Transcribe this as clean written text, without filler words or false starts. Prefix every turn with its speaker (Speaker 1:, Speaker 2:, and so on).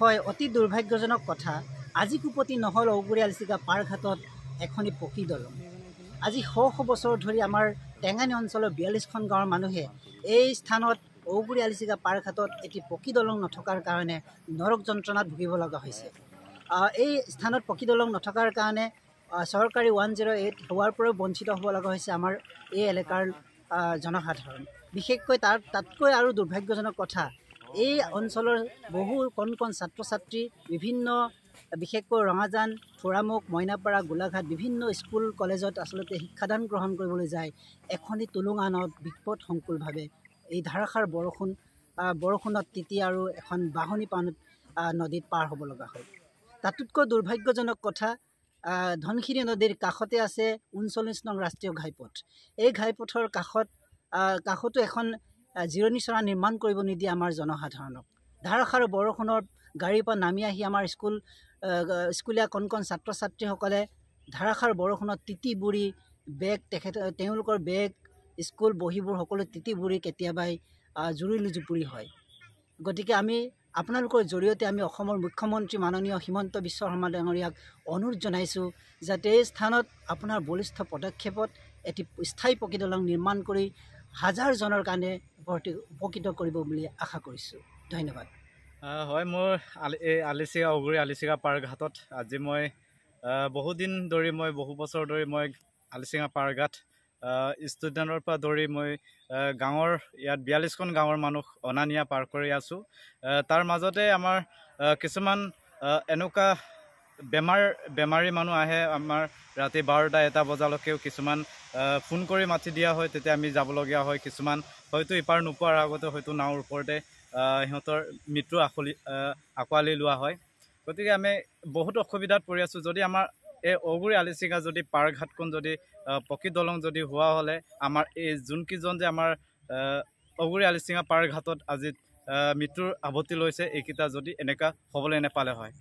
Speaker 1: হয়, অতি দুৰ্ভাগ্যজনক কথা। আজি কুপতি নহ'ল ঔগুৰি আলচিগা পাৰঘাটত এখনি পকী দলং। আজি শ শ বছৰ ধৰি আমাৰ টেঙানী অঞ্চলৰ ৪২খন গাঁৱৰ মানুহে এই স্থানত ঔগুৰি আলচিগা পাৰঘাটত এটি পকী দলং নথকাৰ কাৰণে নৰক যন্ত্ৰণাত ভুগিব লগা হৈছে। এই স্থানত পকী দলং নথকাৰ কাৰণে চৰকাৰী 108 সেৱাৰ পৰাও বঞ্চিত হ'ব লগা হৈছে আমাৰ এই এলেকাৰ জনসাধাৰণ। বিশেষকৈ তাতকৈ আৰু দুৰ্ভাগ্যজনক কথা, এই অঞ্চলৰ বহু কণ কণ ছাত্ৰ ছাত্ৰী বিভিন্ন বিশেষকৈ ৰঙাজান, থোৰামুখ, মইনাপাৰা, গোলাঘাট বিভিন্ন স্কুল কলেজত আচলতে শিক্ষাদান গ্ৰহণ কৰিবলৈ যায় এখনি টুলুঙা নদ বিপদসংকুলভাৱে এই ধাৰাসাৰ বৰষুণত তিতি আৰু এখন বাঢ়নি পানীত নদীত পাৰ হ'ব লগা হয়। তাতোতকৈ দুৰ্ভাগ্যজনক কথা, ধনশিৰি নদীৰ কাষতে আছে ৩৯ নং ৰাষ্ট্ৰীয় ঘাইপথ। এই ঘাইপথৰ কাষতো এখন জিৰণি চৰা নিৰ্মাণ কৰিব নিদিয়ে আমাৰ জনসাধাৰণক। ধাৰাসাৰ বৰষুণত গাড়ীৰ পৰা নামি আহি আমাৰ স্কুলীয়া কণ কণ ছাত্ৰ ছাত্ৰীসকলে ধাৰাসাৰ বৰষুণত তিতি বুৰি তেওঁলোকৰ বেগ, স্কুল বহীবোৰ সকলো তিতি বুৰি কেতিয়াবাই জুৰুলি জুপুৰি হয়। গতিকে আমি আপোনালোকৰ জৰিয়তে আমি অসমৰ মুখ্যমন্ত্ৰী মাননীয় হিমন্ত বিশ্ব শৰ্মা ডাঙৰীয়াক অনুৰোধ জনাইছোঁ যাতে এই স্থানত আপোনাৰ বলিষ্ঠ পদক্ষেপত এটি স্থায়ী পকী দলং নিৰ্মাণ কৰি হাজাৰজনৰ কাৰণে উপকৃত কৰিব বুলি আশা কৰিছোঁ। ধন্যবাদ।
Speaker 2: হয়, মোৰ এই ঔগুৰি আলিচিগা পাৰঘাটত আজি মই বহুদিন ধৰি বহু বছৰ ধৰি মই আলিচিগা পাৰঘাট ষ্টুডেণ্টৰ পৰা ধৰি মই গাঁৱৰ ইয়াত ৪২খন গাঁৱৰ মানুহ অনা নিয়া পাৰ কৰি আছোঁ। তাৰ মাজতে আমাৰ কিছুমান এনেকুৱা বেমাৰী মানুহ আহে। আমাৰ ৰাতি ১২টা ১টা বজালৈকেও কিছুমান ফোন কৰি মাতি দিয়া হয়, তেতিয়া আমি যাবলগীয়া হয়। কিছুমান হয়তো ইপাৰ নোপোৱাৰ আগতে হয়তো নাৱৰ ওপৰতে সিহঁতৰ মৃত্যু আঁকোৱালি লোৱা হয়। গতিকে আমি বহুত অসুবিধাত পৰি আছোঁ। যদি আমাৰ এই ঔগুৰি আলিচিগা যদি পাৰঘাটখন যদি পকী দলং যদি হোৱা হ'লে আমাৰ এই যোনকেইজন যে আমাৰ ঔগুৰি আলিচিগা পাৰঘাটত আজি মৃত্যুৰ আৱতি লৈছে, এইকেইটা যদি এনেকুৱা হ'বলৈ নেপালে হয়।